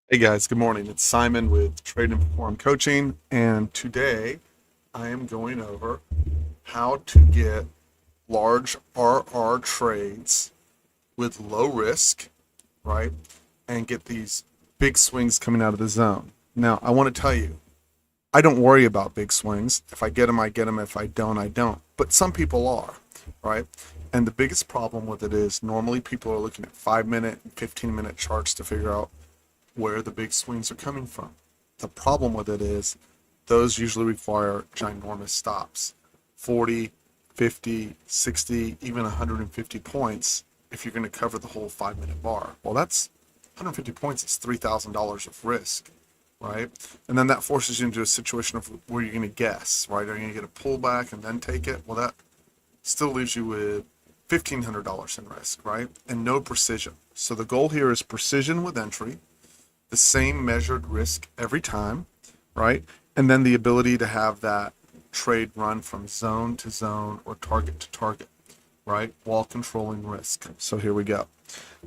Hey guys, good morning. It's Simon with Trade and Perform Coaching, and today I am going over how to get large RR trades with low risk, right? And get these big swings coming out of the zone. Now, I want to tell you, I don't worry about big swings. If I get them, I get them. If I don't, I don't. But some people are, right? And the biggest problem with it is normally people are looking at 5 minute and 15-minute charts to figure out where the big swings are coming from. The problem with it is those usually require ginormous stops 40, 50, 60, even 150 points if you're going to cover the whole 5 minute bar. Well, that's 150 points is $3,000 of risk, right? And then that forces you into a situation of where you're going to guess, right? Are you going to get a pullback and then take it? Well, that still leaves you with $1,500 in risk, right? And no precision. So the goal here is precision with entry, the same measured risk every time, right? And then the ability to have that trade run from zone to zone or target to target, right? While controlling risk. So here we go.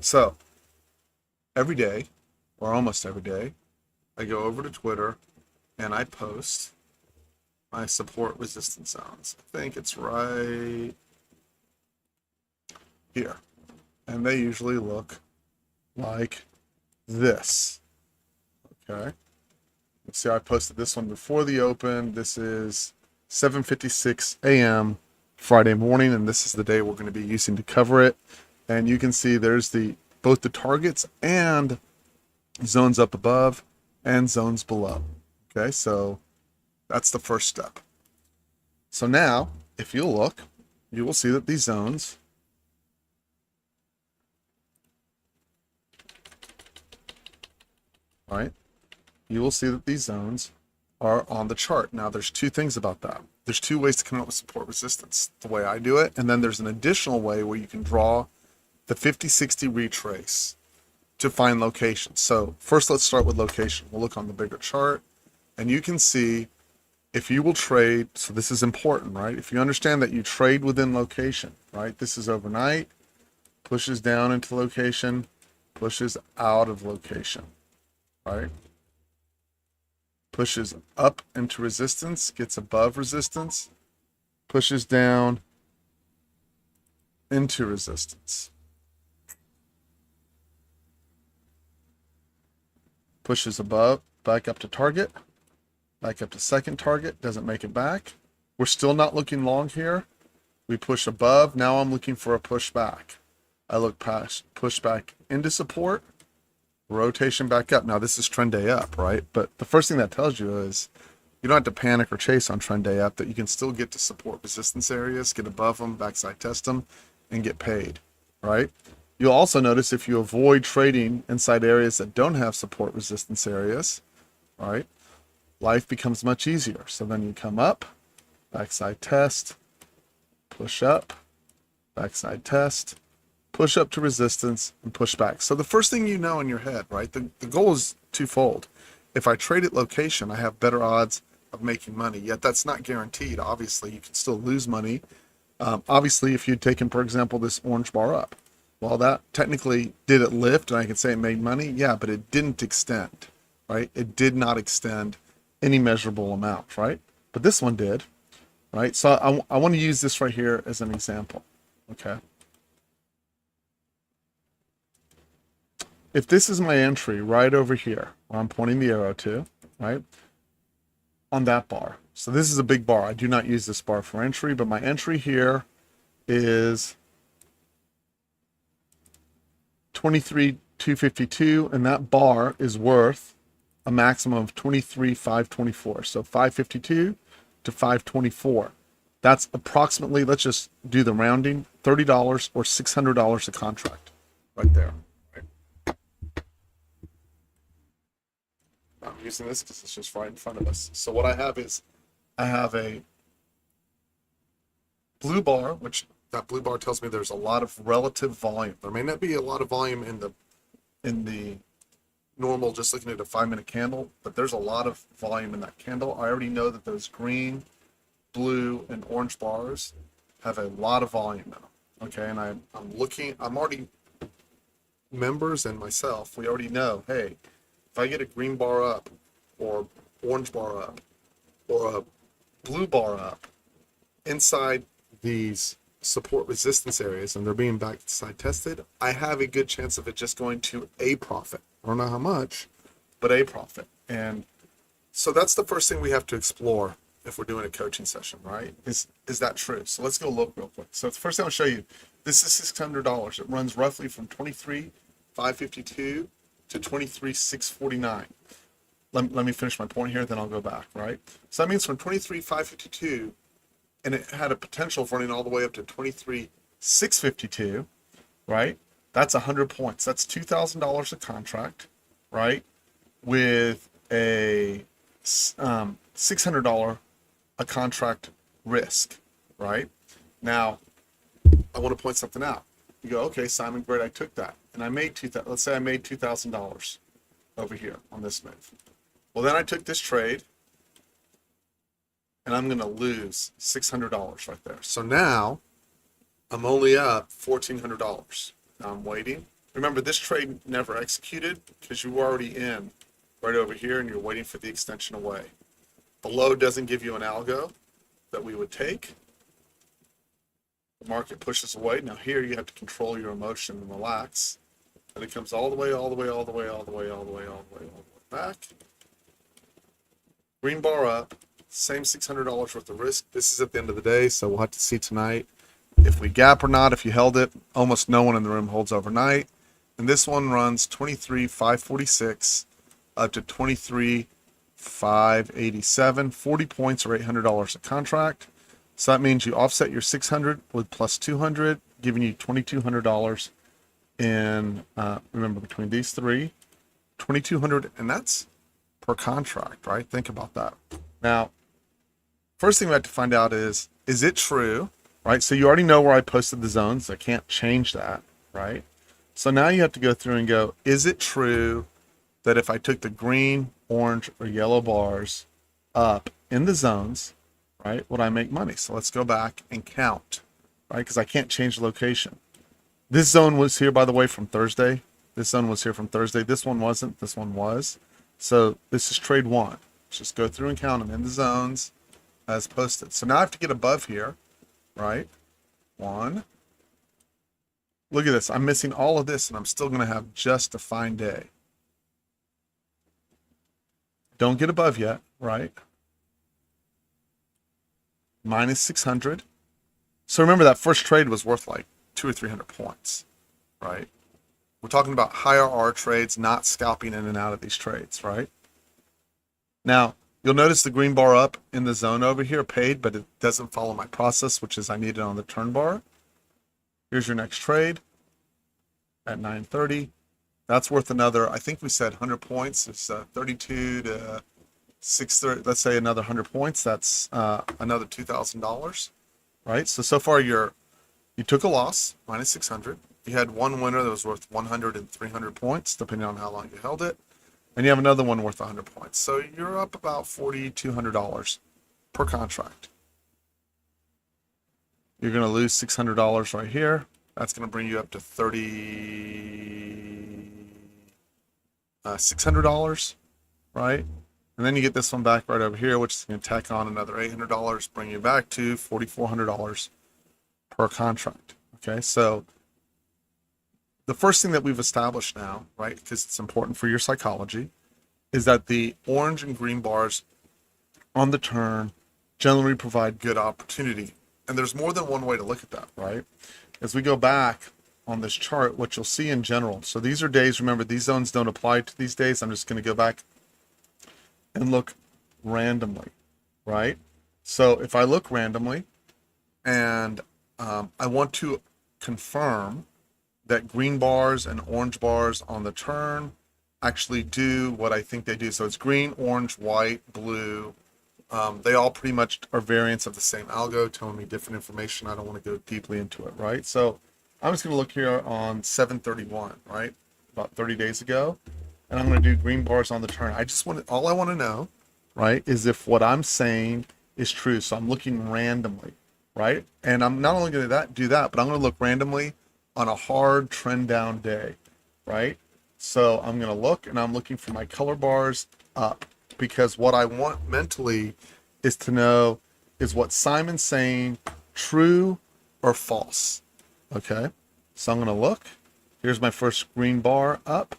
So every day, or almost every day, I go over to Twitter and I post my support resistance zones. I think it's right here. And they usually look like this. Okay. Let's see, I posted this one before the open. This is 7:56 a.m. Friday morning, and this is the day we're going to be using to cover it. And you can see there's the both the targets and zones up above and zones below. Okay, so that's the first step. So now, if you look, you will see that these zones, right? You will see that these zones are on the chart. Now, there's two things about that. There's two ways to come up with support resistance, the way I do it, and then there's an additional way where you can draw the 50-60 retrace to find location. So first, let's start with location. We'll look on the bigger chart, and you can see if you will trade. So this is important, right? If you understand that you trade within location, right? This is overnight, pushes down into location, pushes out of location, right? Pushes up into resistance, gets above resistance, pushes down into resistance, pushes above, back up to target, back up to second target, doesn't make it back. We're still not looking long here. We push above, now I'm looking for a pushback. I look past, push back into support, rotation back up. Now this is trend day up, right? But the first thing that tells you is you don't have to panic or chase on trend day up, that you can still get to support resistance areas, get above them, backside test them, and get paid, right? You'll also notice if you avoid trading inside areas that don't have support resistance areas, right, life becomes much easier. So then you come up, backside test, push up, backside test, push up to resistance, and push back. So the first thing you know in your head, right, the goal is twofold. If I trade at location, I have better odds of making money. Yet that's not guaranteed. Obviously, you can still lose money. Obviously, if you'd taken, for example, this orange bar up, well, that technically did it lift, and I can say it made money. Yeah, but it didn't extend, right? It did not extend any measurable amount, right? But this one did, right? So I want to use this right here as an example, okay? If this is my entry right over here, where I'm pointing the arrow to, right, on that bar. So this is a big bar. I do not use this bar for entry, but my entry here is 23,252, and that bar is worth a maximum of 23,524. So 552 to 524. That's approximately, let's just do the rounding, $30 or $600 a contract right there. I'm using this because it's just right in front of us. So what I have is I have a blue bar, which that blue bar tells me there's a lot of relative volume. There may not be a lot of volume in the normal, just looking at a 5 minute candle, but there's a lot of volume in that candle. I already know that those green, blue, and orange bars have a lot of volume in them. Okay, and I'm already members and myself, we already know, hey, if I get a green bar up or orange bar up or a blue bar up inside these support resistance areas and they're being backside tested, I have a good chance of it just going to a profit. I don't know how much, but a profit. And so that's the first thing we have to explore if we're doing a coaching session, right? Is that true? So let's go look real quick. So the first thing I'll show you, this is $600. It runs roughly from 23,552 to 23,649. Let me finish my point here, then I'll go back, right? So that means from 23,552, and it had a potential of running all the way up to 23,652, right? That's 100 points. That's $2,000 a contract, right? With a $600 a contract risk, right? Now, I want to point something out. You go, okay, Simon, great, I took that, and I made let's say I made $2,000 over here on this move. Well, then I took this trade, and I'm going to lose $600 right there. So now I'm only up $1,400. Now I'm waiting. Remember, this trade never executed because you were already in right over here, and you're waiting for the extension away. Below doesn't give you an algo that we would take. The market pushes away. Now here you have to control your emotion and relax. And it comes all the way, all the way, all the way, all the way, all the way, all the way, all the way back. Green bar up, same $600 worth of risk. This is at the end of the day, so we'll have to see tonight if we gap or not. If you held it, almost no one in the room holds overnight. And this one runs 23,546 up to 23,587, 40 points or $800 a contract. So that means you offset your 600 with plus 200, giving you $2,200 in, remember, between these three, 2,200, and that's per contract, right? Think about that. Now, first thing we have to find out is it true, right? So you already know where I posted the zones. I can't change that, right? So now you have to go through and go, is it true that if I took the green, orange, or yellow bars up in the zones, right, would I make money? So let's go back and count, right? Because I can't change the location. This zone was here, by the way, from Thursday. This zone was here from Thursday. This one wasn't. This one was. So this is trade one. Let's just go through and count them in the zones as posted. So now I have to get above here, right? One. Look at this. I'm missing all of this, and I'm still going to have just a fine day. Don't get above yet, right? Minus 600. So remember that first trade was worth like 200 or 300 points, right? We're talking about higher R trades, not scalping in and out of these trades, right? Now, you'll notice the green bar up in the zone over here paid, but it doesn't follow my process, which is I need it on the turn bar. Here's your next trade at 9:30. That's worth another, I think we said 100 points. It's 32 to 630. Let's say another 100 points. That's another $2,000, right? So far you took a loss, minus 600. You had one winner that was worth 100 and 300 points, depending on how long you held it. And you have another one worth 100 points. So you're up about $4,200 per contract. You're going to lose $600 right here. That's going to bring you up to $600, right? And then you get this one back right over here, which is going to tack on another $800, bring you back to $4,400 per contract. Okay, so the first thing that we've established now, right, because it's important for your psychology, is that the orange and green bars on the turn generally provide good opportunity. And there's more than one way to look at that, right? As we go back on this chart, what you'll see in general, so these are days, remember, these zones don't apply to these days. I'm just going to go back and look randomly, right? So if I look randomly and I want to confirm that green bars and orange bars on the turn actually do what I think they do. So it's green, orange, white, blue. They all pretty much are variants of the same algo, telling me different information. I don't want to go deeply into it, right? So I'm just going to look here on 7/31, right? About 30 days ago. And I'm going to do green bars on the turn. All I want to know, right, is if what I'm saying is true. So I'm looking randomly, right? And I'm not only going to do that, but I'm going to look randomly on a hard trend down day, right? So I'm going to look, and I'm looking for my color bars up, because what I want mentally is to know, is what Simon's saying true or false? Okay. So I'm going to look. Here's my first green bar up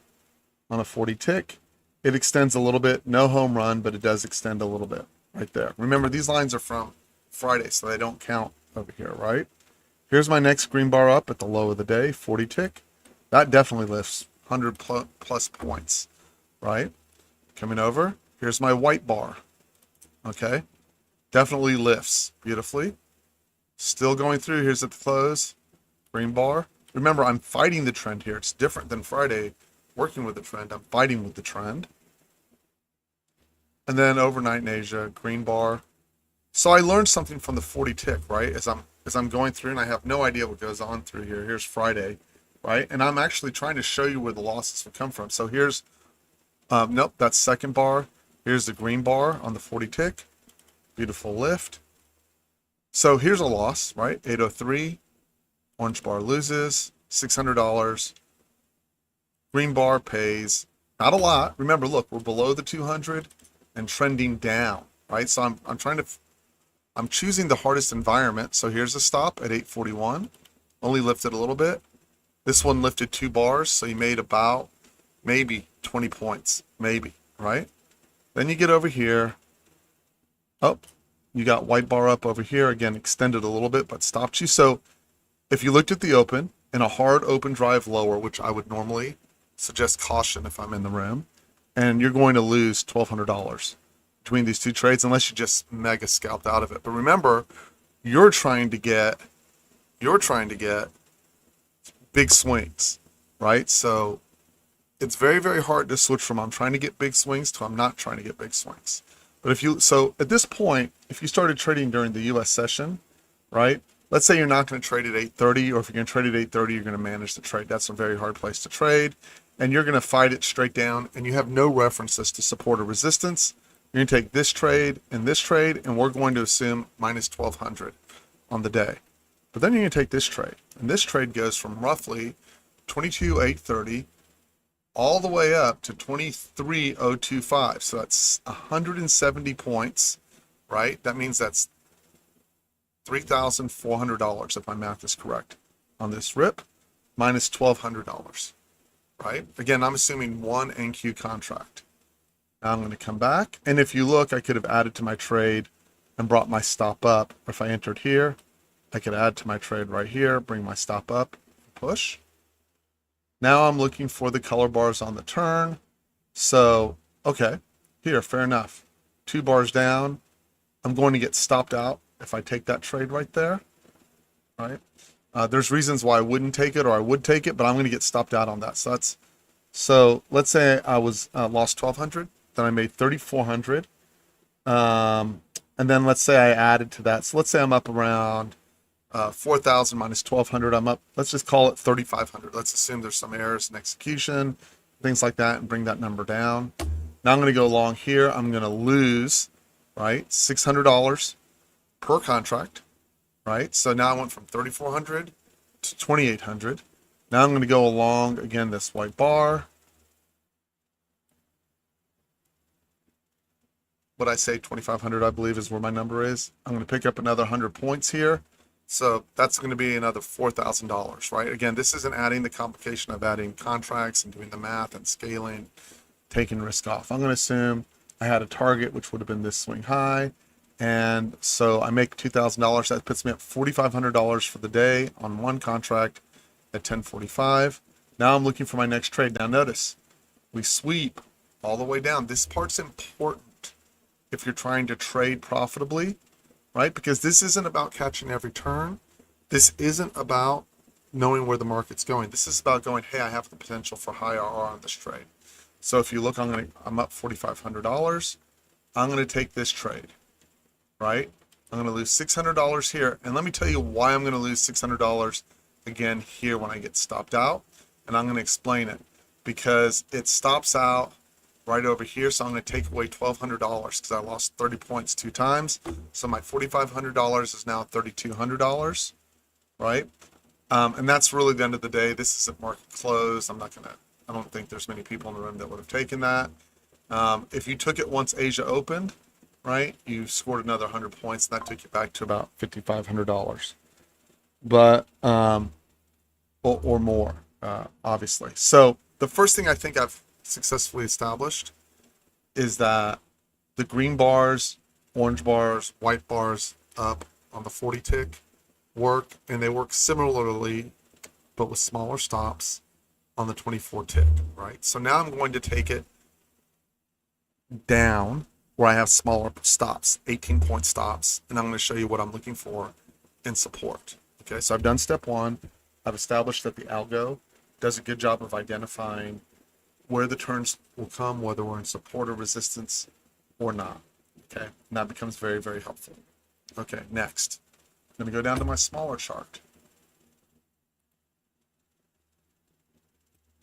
on a 40 tick. It extends a little bit, no home run, but it does extend a little bit right there. Remember, these lines are from Friday, so they don't count over here, right? Here's my next green bar up at the low of the day, 40 tick. That definitely lifts 100 plus points, right? Coming over, here's my white bar, okay? Definitely lifts beautifully. Still going through, here's at the close, green bar. Remember, I'm fighting the trend here. It's different than Friday working with the trend. I'm fighting with the trend. And then overnight in Asia, green bar. So I learned something from the 40 tick, right? As I'm going through, and I have no idea what goes on through here. Here's Friday, right? And I'm actually trying to show you where the losses will come from. So here's, nope, that's second bar. Here's the green bar on the 40 tick. Beautiful lift. So here's a loss, right? 803. Orange bar loses $600. Green bar pays not a lot. Remember, look, we're below the 200 and trending down, right? So I'm choosing the hardest environment. So here's a stop at 841. Only lifted a little bit. This one lifted 2 bars, so you made about maybe 20 points, maybe, right? Then you get over here. Oh, you got white bar up over here. Again, extended a little bit, but stopped you. So if you looked at the open, in a hard open drive lower, which I would normally suggest caution if I'm in the room, and you're going to lose $1,200 between these two trades unless you just mega scalped out of it. But remember, you're trying to get big swings, right? So it's very, very hard to switch from I'm trying to get big swings to I'm not trying to get big swings. But so at this point, if you started trading during the US session, right? Let's say you're not going to trade at 8:30, or if you're going to trade at 8:30, you're going to manage the trade. That's a very hard place to trade, and you're going to fight it straight down, and you have no references to support or resistance. You're going to take this trade, and we're going to assume minus 1,200 on the day. But then you're going to take this trade, and this trade goes from roughly 22,830 all the way up to 23,025. So that's 170 points, right? That means that's $3,400 if my math is correct on this rip, minus $1,200, right? Again, I'm assuming one NQ contract. Now I'm going to come back, and if you look, I could have added to my trade and brought my stop up. If I entered here, I could add to my trade right here, bring my stop up, push. Now I'm looking for the color bars on the turn. So, okay, here, fair enough. 2 bars down. I'm going to get stopped out if I take that trade right there, right? There's reasons why I wouldn't take it or I would take it, but I'm going to get stopped out on that. So let's say I was lost 1,200, then I made 3,400, and then let's say I added to that. So let's say I'm up around 4,000 minus 1,200. I'm up. Let's just call it 3,500. Let's assume there's some errors in execution, things like that, and bring that number down. Now I'm going to go along here. I'm going to lose, right, $600 per contract, right? So now I went from 3,400 to 2,800. Now I'm going to go along, again, this white bar. What I say, 2,500, I believe, is where my number is. I'm going to pick up another 100 points here. So that's going to be another $4,000, right? Again, this isn't adding the complication of adding contracts and doing the math and scaling, taking risk off. I'm going to assume I had a target, which would have been this swing high. And so I make $2,000. That puts me at $4,500 for the day on one contract at 10:45. Now I'm looking for my next trade. Now notice, we sweep all the way down. This part's important if you're trying to trade profitably, right? Because this isn't about catching every turn. This isn't about knowing where the market's going. This is about going, hey, I have the potential for high RR on this trade. So if you look, I'm up $4,500. I'm going to take this trade. Right? I'm going to lose $600 here. And let me tell you why I'm going to lose $600 again here when I get stopped out. And I'm going to explain it. Because it stops out right over here. So I'm going to take away $1,200 because I lost 30 points 2 times. So my $4,500 is now $3,200. Right? And that's really the end of the day. This isn't market close. I'm not going I don't think there's many people in the room that would have taken that. If you took it once Asia opened, right, you scored another 100 points, and that took you back to about $5,500. But, or more, obviously. So the first thing I think I've successfully established is that the green bars, orange bars, white bars up on the 40 tick work, and they work similarly, but with smaller stops on the 24 tick, right? So now I'm going to take it down where I have smaller stops, 18-point stops, and I'm going to show you what I'm looking for in support. Okay, so I've done step one. I've established that the algo does a good job of identifying where the turns will come, whether we're in support or resistance or not. Okay, and that becomes very, very helpful. Okay, next, I'm going to go down to my smaller chart.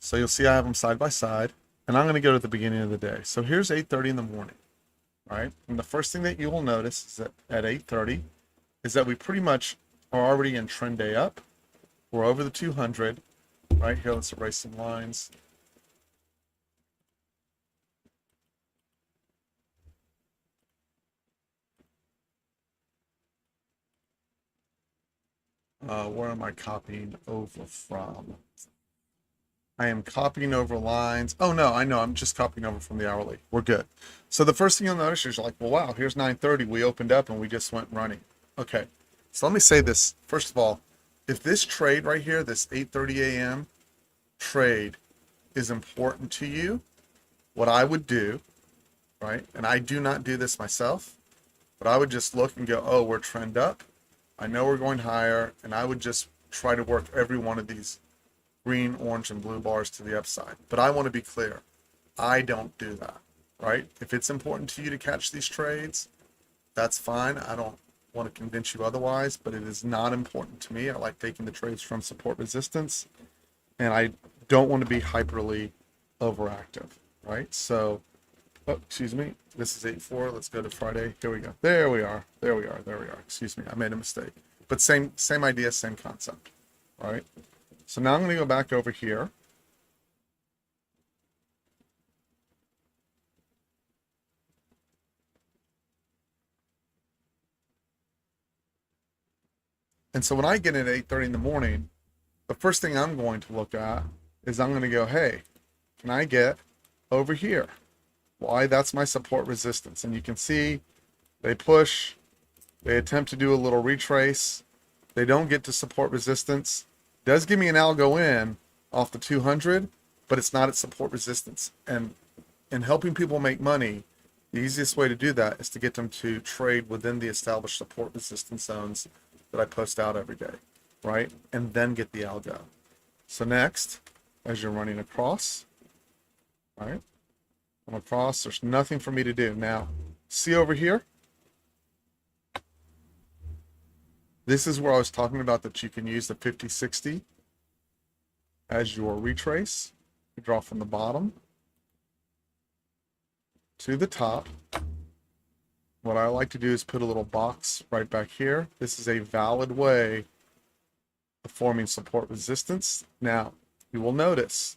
So you'll see I have them side by side, and I'm going to go to the beginning of the day. So here's 8:30 in the morning, right? And the first thing that you will notice is that at 8:30 is that we pretty much are already in trend day up. We're over the 200, right? Here, let's erase some lines. Where am I copying over from? I am copying over lines. Oh no, I know, I'm just copying over from the hourly. We're good. So the first thing you'll notice is you're like, well, wow, here's 9:30. We opened up and we just went running. Okay, so let me say this. First of all, if this trade right here, this 8:30 a.m. trade is important to you, what I would do, right, and I do not do this myself, but I would just look and go, oh, we're trend up. I know we're going higher, and I would just try to work every one of these green, orange, and blue bars to the upside. But I want to be clear. I don't do that, right? If it's important to you to catch these trades, that's fine. I don't want to convince you otherwise, but it is not important to me. I like taking the trades from support resistance, and I don't want to be hyperly overactive, right? So, oh, excuse me. This is 8-4. Let's go to Friday. Here we go. There we are. There we are. There we are. Excuse me. I made a mistake. But same idea, same concept, right? So now I'm going to go back over here. And so when I get in at 8:30 in the morning, the first thing I'm going to look at is I'm going to go, hey, can I get over here? Why? That's my support resistance. And you can see they push, they attempt to do a little retrace. They don't get to support resistance. Does give me an algo in off the 200, but it's not at support resistance. And in helping people make money, the easiest way to do that is to get them to trade within the established support resistance zones that I post out every day, right? And then get the algo. So next, as you're running across, right? I'm across, there's nothing for me to do. Now, see over here? This is where I was talking about that you can use the 50-60 as your retrace. You draw from the bottom to the top. What I like to do is put a little box right back here. This is a valid way of forming support resistance. Now, you will notice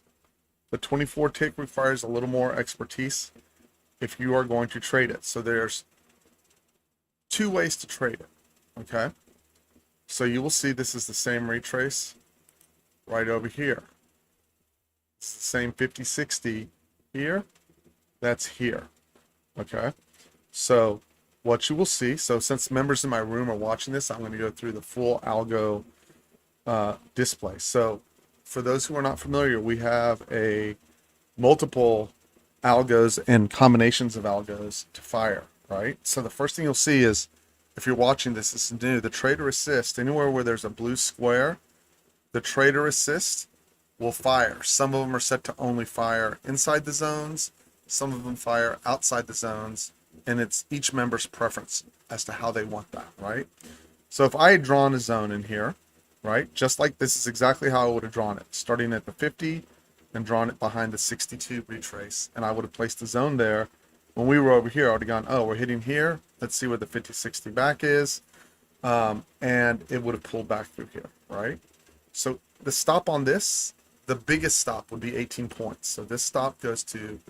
the 24 tick requires a little more expertise if you are going to trade it. So there's two ways to trade it, okay? So you will see this is the same retrace right over here. It's the same 50-60 here. That's here, okay? So what you will see, so since members in my room are watching this, I'm going to go through the full algo display. So for those who are not familiar, we have a multiple algos and combinations of algos to fire, right? So the first thing you'll see is, if you're watching this, this is new, the trader assist, anywhere where there's a blue square, the trader assist will fire. Some of them are set to only fire inside the zones, some of them fire outside the zones, and it's each member's preference as to how they want that, right? So if I had drawn a zone in here, right, just like this is exactly how I would have drawn it, starting at the 50 and drawn it behind the 62 retrace, and I would have placed the zone there. When we were over here, I would have gone, oh, we're hitting here. Let's see where the 50-60 back is. And it would have pulled back through here, right? So the stop on this the biggest stop would be 18 points. So this stop goes to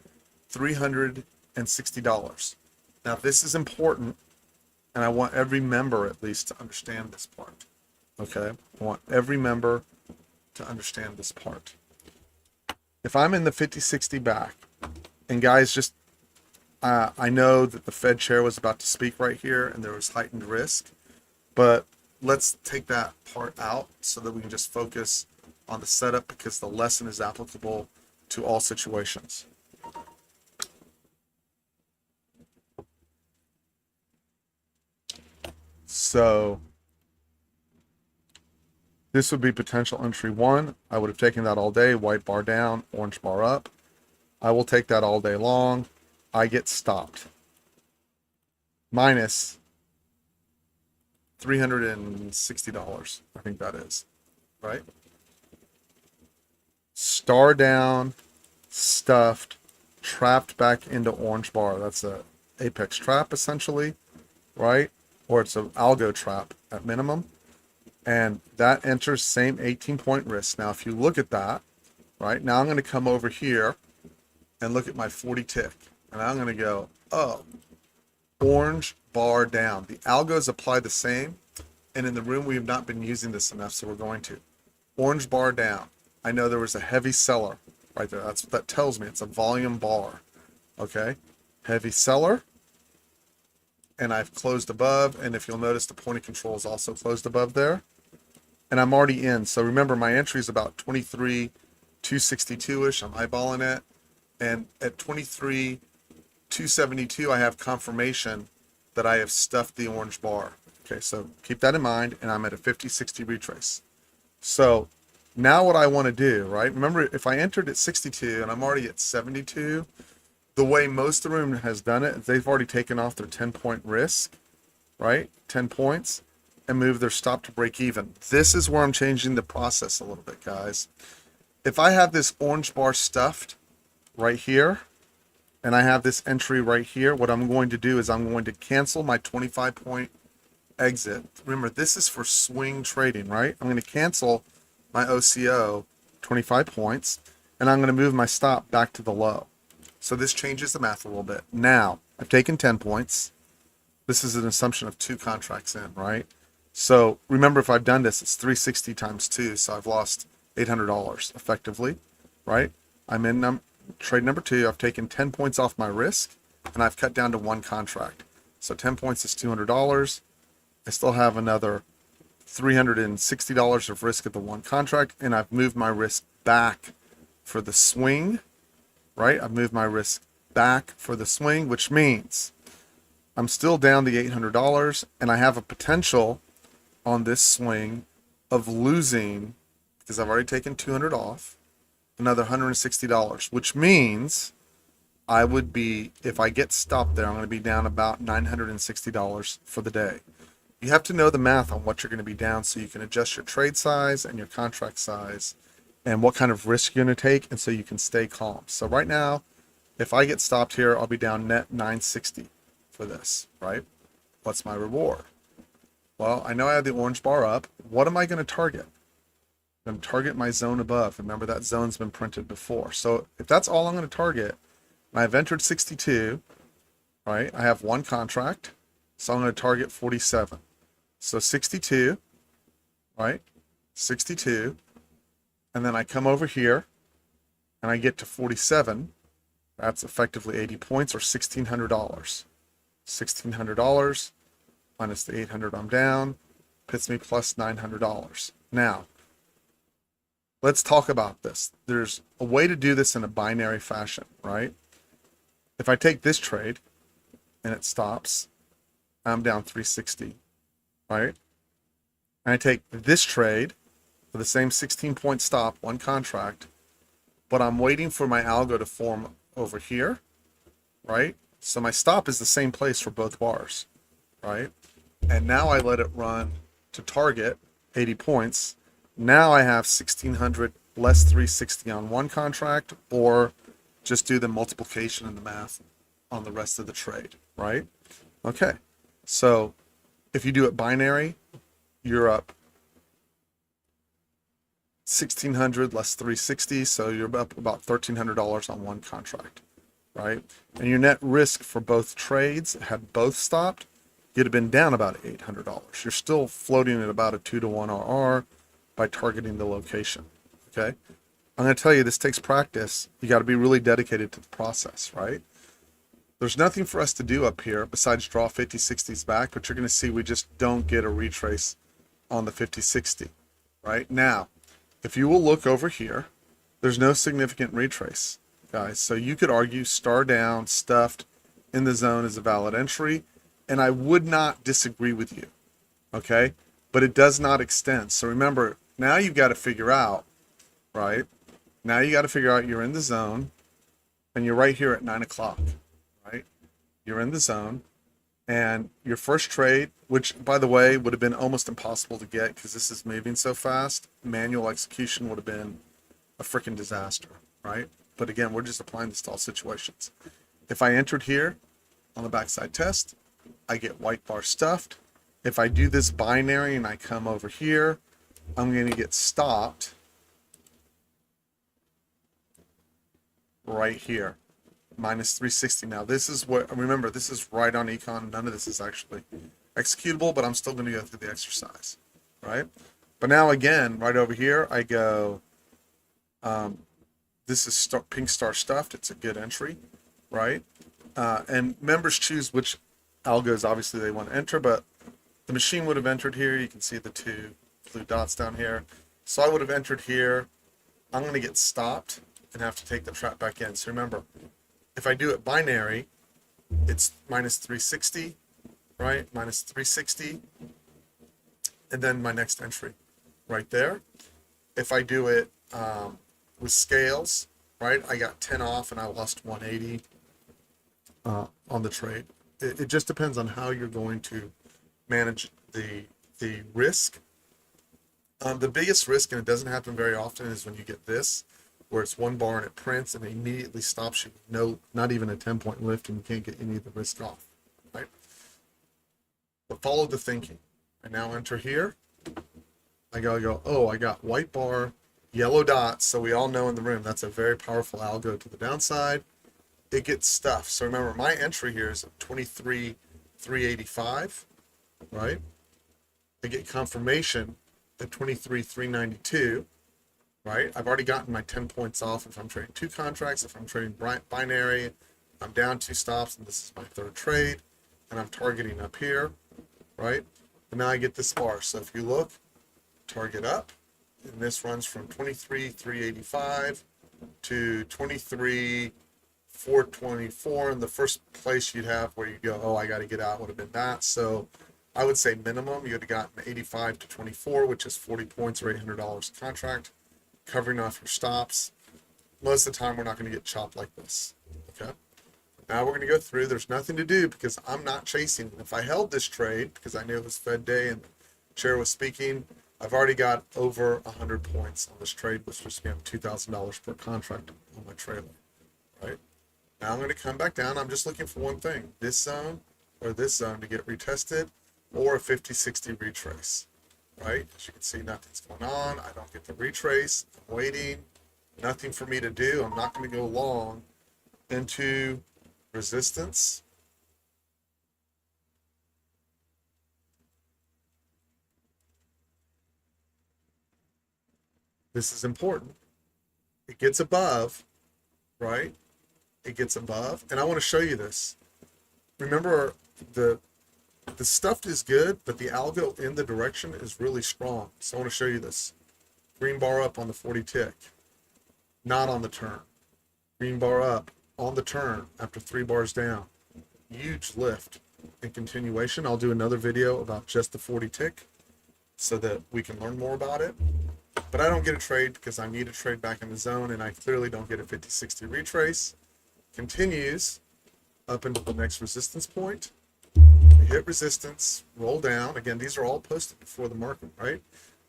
$360. Now this is important, and I want every member at least to understand this part. Okay, I want every member to understand this part. If I'm in the 50-60 back, and guys, just I know that the Fed chair was about to speak right here, and there was heightened risk, but let's take that part out so that we can just focus on the setup, because the lesson is applicable to all situations. So this would be potential entry 1. I would have taken that all day. White bar down, orange bar up. I will take that all day long. I get stopped. Minus $360, I think that is, right? Star down, stuffed, trapped back into orange bar. That's a apex trap essentially, right? Or it's an algo trap at minimum. And that enters same 18-point risk. Now, if you look at that, right, now I'm going to come over here and look at my 40 tick. And I'm going to go, oh, orange bar down. The algos apply the same. And in the room, we have not been using this enough, so we're going to. Orange bar down. I know there was a heavy seller right there. That's what that tells me. It's a volume bar. Okay? Heavy seller. And I've closed above. And if you'll notice, the point of control is also closed above there. And I'm already in. So remember, my entry is about 23,262-ish. I'm eyeballing it. And at 23,272, I have confirmation that I have stuffed the orange bar. Okay, so keep that in mind, and I'm at a 50-60 retrace. So now what I want to do, right? Remember, if I entered at 62 and I'm already at 72, the way most of the room has done it, they've already taken off their 10-point risk, right? 10 points, and moved their stop to break even. This is where I'm changing the process a little bit, guys. If I have this orange bar stuffed right here, and I have this entry right here, what I'm going to do is I'm going to cancel my 25-point exit. Remember, this is for swing trading, right? I'm going to cancel my OCO 25 points, and I'm going to move my stop back to the low. So this changes the math a little bit. Now, I've taken 10 points. This is an assumption of 2 contracts in, right? So remember, if I've done this, it's 360 times 2, so I've lost $800 effectively, right? I'm in trade number 2. I've taken 10 points off my risk, and I've cut down to 1 contract. So 10 points is $200. I still have another $360 of risk at the 1 contract, and I've moved my risk back for the swing, right? I've moved my risk back for the swing, which means I'm still down the $800, and I have a potential on this swing of losing, because I've already taken 200 off, another $160, which means I would be, if I get stopped there, I'm going to be down about $960 for the day. You have to know the math on what you're going to be down so you can adjust your trade size and your contract size and what kind of risk you're going to take, and so you can stay calm. So right now, if I get stopped here, I'll be down net 960 for this, right? What's my reward? Well, I know I have the orange bar up. What am I going to target? I'm going to target my zone above. Remember, that zone's been printed before. So if that's all I'm going to target, and I've entered 62, right? I have 1 contract, so I'm going to target 47. So 62, right? 62. And then I come over here, and I get to 47. That's effectively 80 points, or $1,600. $1,600 minus the 800 I'm down, puts me plus $900. Now, let's talk about this. There's a way to do this in a binary fashion, right? If I take this trade and it stops, I'm down 360, right? And I take this trade for the same 16-point stop, 1 contract, but I'm waiting for my algo to form over here, right? So my stop is the same place for both bars, right? And now I let it run to target 80 points. Now I have 1,600 less 360 on 1 contract, or just do the multiplication and the math on the rest of the trade, right? Okay, so if you do it binary, you're up 1600 less 360, so you're up about $1,300 on one contract, right? And your net risk for both trades, had both stopped, you'd have been down about $800. You're still floating at about a 2-to-1 RR by targeting the location, okay? I'm going to tell you, this takes practice. You got to be really dedicated to the process, right? There's nothing for us to do up here besides draw 50-60s back, but you're going to see we just don't get a retrace on the 50-60, right? Now, if you will look over here, there's no significant retrace, guys. So you could argue star down, stuffed in the zone is a valid entry, and I would not disagree with you, okay? But it does not extend. So remember, now you've got to figure out, right? Now you got to figure out you're in the zone, and you're right here at 9 o'clock, right? You're in the zone, and your first trade, which, by the way, would have been almost impossible to get because this is moving so fast, manual execution would have been a freaking disaster, right? But again, we're just applying this to all situations. If I entered here on the backside test, I get white bar stuffed. If I do this binary and I come over here, I'm going to get stopped right here, minus 360. Now this is what, remember, this is right on econ. None of this is actually executable, but I'm still going to go through the exercise, right? But now again, right over here, I go, this is pink star stuffed. It's a good entry, right? And members choose which algos obviously they want to enter, but the machine would have entered here. You can see the two blue dots down here. So I would have entered here. I'm going to get stopped and have to take the trap back in. So remember, if I do it binary, it's minus 360, right? Minus 360. And then my next entry right there. If I do it with scales, right? I got 10 off and I lost 180 on the trade. It just depends on how you're going to manage the risk. The biggest risk, and it doesn't happen very often, is when you get this, where it's one bar and it prints and it immediately stops you. No, not even a 10-point lift, and you can't get any of the risk off, right? But follow the thinking. I now enter here. I go, oh, I got white bar, yellow dots. So we all know in the room that's a very powerful algo to the downside. It gets stuffed. So remember, my entry here is 23,385, right? I get confirmation at 23,392, right? I've already gotten my 10 points off if I'm trading two contracts. If I'm trading binary, I'm down 2 stops, and this is my third trade, and I'm targeting up here, right? And now I get this bar. So if you look, target up, and this runs from 23,385 to 23,424, and the first place you'd have where you go, oh, I got to get out, would have been that. So I would say minimum you would have gotten 85 to 24, which is 40 points or $800 a contract, covering off your stops. Most of the time we're not going to get chopped like this. Okay, now we're going to go through. There's nothing to do because I'm not chasing. If I held this trade because I knew it was Fed day and the chair was speaking, I've already got over 100 points on this trade, which was $2,000 per contract on my trailer, right? Now I'm going to come back down. I'm just looking for one thing, this zone or this zone to get retested, or a 50-60 retrace, right? As you can see, nothing's going on. I don't get the retrace. I'm waiting. Nothing for me to do. I'm not going to go long into resistance. This is important. It gets above, right? It gets above. And I want to show you this. Remember, the stuff is good, but the algo in the direction is really strong. So I want to show you this. Green bar up on the 40 tick. Not on the turn. Green bar up on the turn after 3 bars down. Huge lift and continuation. I'll do another video about just the 40 tick so that we can learn more about it. But I don't get a trade because I need a trade back in the zone, and I clearly don't get a 50-60 retrace. Continues up into the next resistance point. We hit resistance, roll down. Again, these are all posted before the market, right?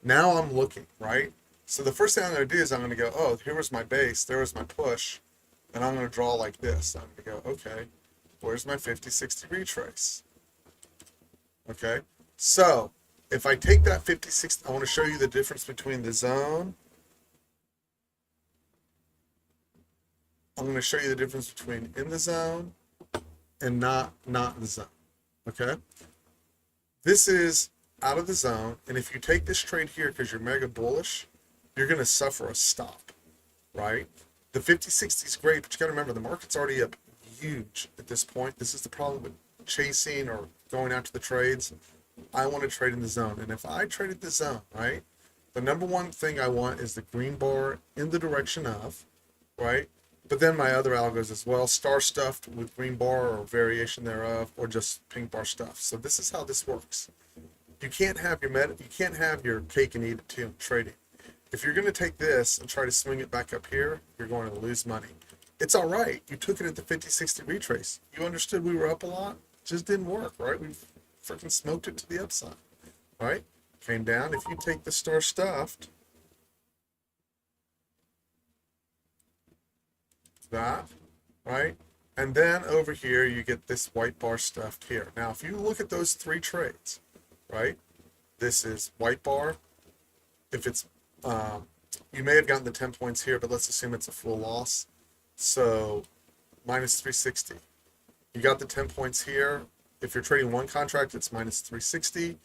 Now I'm looking, right? So the first thing I'm going to do is I'm going to go, oh, here was my base, there was my push, and I'm going to draw like this. I'm going to go, okay, where's my 50-60 retrace? Okay, so if I take that 50-60, I want to show you the difference between the zone I'm going to show you the difference between in the zone and not in the zone. Okay? This is out of the zone, and if you take this trade here because you're mega bullish, you're going to suffer a stop, right? The 50-60 is great, but you got to remember the market's already up huge at this point. This is the problem with chasing or going after the trades. I want to trade in the zone, and if I traded the zone, right, the number one thing I want is the green bar in the direction of, right? But then my other algos as well, star stuffed with green bar or variation thereof, or just pink bar stuff. So this is how this works. You can't have your cake and eat it too in trading. If you're going to take this and try to swing it back up here, you're going to lose money. It's all right. You took it at the 50-60 retrace. You understood we were up a lot. It just didn't work, right? We freaking smoked it to the upside, right? Came down. If you take the star stuffed, that, right? And then over here, you get this white bar stuffed here. Now, if you look at those three trades, right? This is white bar. If it's, you may have gotten the 10 points here, but let's assume it's a full loss. So minus 360. You got the 10 points here. If you're trading one contract, it's minus 360.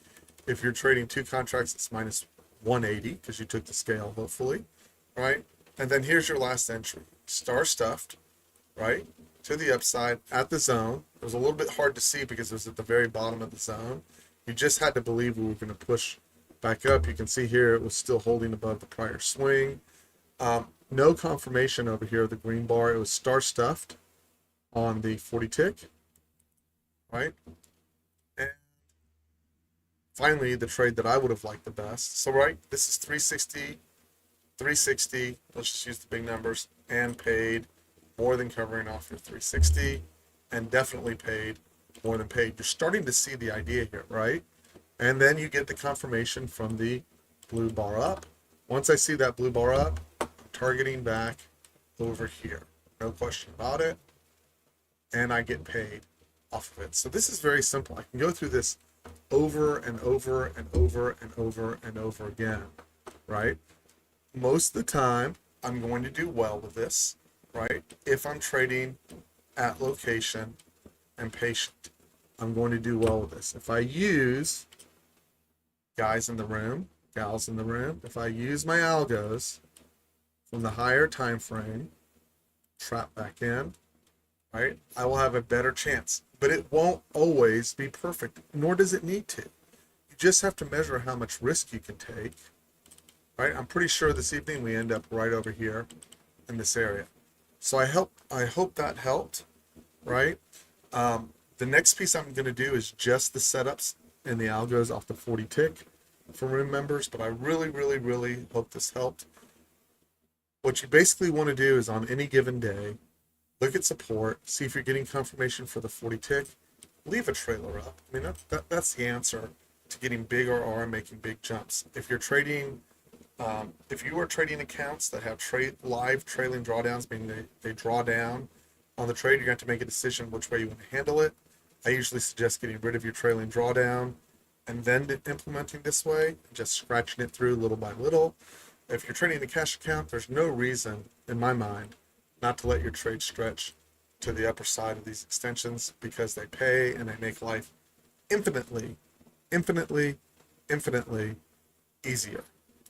If you're trading two contracts, it's minus 180 because you took the scale, hopefully, right? And then here's your last entry. Star stuffed, right? To the upside at the zone. It was a little bit hard to see because it was at the very bottom of the zone. You just had to believe we were going to push back up. You can see here it was still holding above the prior swing. No confirmation over here of the green bar. It was star stuffed on the 40 tick, right? And finally, the trade that I would have liked the best. So, right, this is 360, 360. Let's just use the big numbers, and paid more than covering off your 360, and definitely paid more than paid. You're starting to see the idea here, right? And then you get the confirmation from the blue bar up. Once I see that blue bar up, I'm targeting back over here. No question about it. And I get paid off of it. So this is very simple. I can go through this over and over and over and over and over again, right? Most of the time, I'm going to do well with this, right? If I'm trading at location and patient, I'm going to do well with this. If I use guys in the room, gals in the room, if I use my algos from the higher time frame, trap back in, right, I will have a better chance. But it won't always be perfect, nor does it need to. You just have to measure how much risk you can take, right? I'm pretty sure this evening we end up right over here in this area. So I hope that helped, right? The next piece I'm going to do is just the setups and the algos off the 40 tick for room members, but I really, really, really hope this helped. What you basically want to do is on any given day, look at support, see if you're getting confirmation for the 40 tick, leave a trailer up. I mean, that's the answer to getting big RR and making big jumps. If you're trading, if you are trading accounts that have live trailing drawdowns, meaning they draw down on the trade, you're going to have to make a decision which way you want to handle it. I usually suggest getting rid of your trailing drawdown and then implementing this way, just scratching it through little by little. If you're trading a cash account, there's no reason, in my mind, not to let your trade stretch to the upper side of these extensions because they pay and they make life infinitely, infinitely, infinitely easier.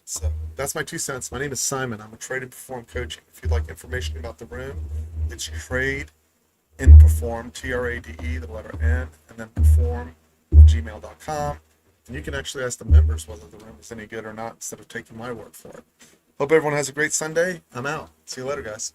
So that's my 2 cents. My name is Simon. I'm a Trade and Perform coach. If you'd like information about the room, it's Trade and Perform, TRADE, the letter N, and then perform, gmail.com. And you can actually ask the members whether the room is any good or not instead of taking my word for it. Hope everyone has a great Sunday. I'm out. See you later, guys.